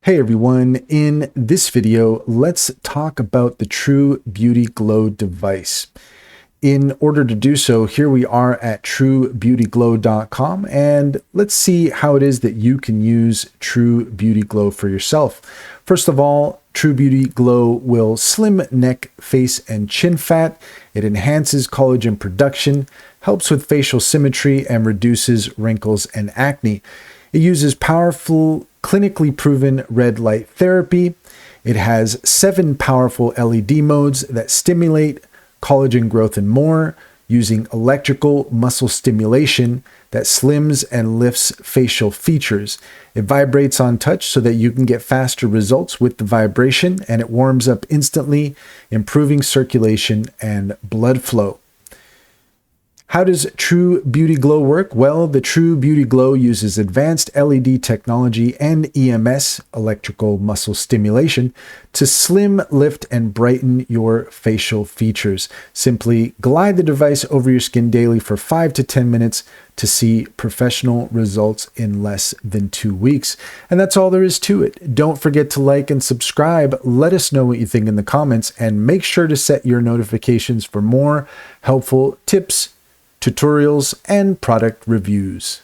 Hey everyone, in this video, let's talk about the TrueBeauty Glow Device. In order to do so, here we are at TrueBeautyGlow.com, and let's see how it is that you can use TrueBeauty Glow for yourself. First of all, TrueBeauty Glow will slim neck, face, and chin fat. It enhances collagen production, helps with facial symmetry, and reduces wrinkles and acne. It uses powerful, clinically proven red light therapy. It has 7 powerful LED modes that stimulate collagen growth and more, using electrical muscle stimulation that slims and lifts facial features. It vibrates on touch so that you can get faster results with the vibration, and it warms up instantly, improving circulation and blood flow. How does TrueBeauty Glow work? Well, the TrueBeauty Glow uses advanced LED technology and EMS, electrical muscle stimulation, to slim, lift, and brighten your facial features. Simply glide the device over your skin daily for 5 to 10 minutes to see professional results in less than 2 weeks. And that's all there is to it. Don't forget to like and subscribe. Let us know what you think in the comments, and make sure to set your notifications for more helpful tips, tutorials, and product reviews.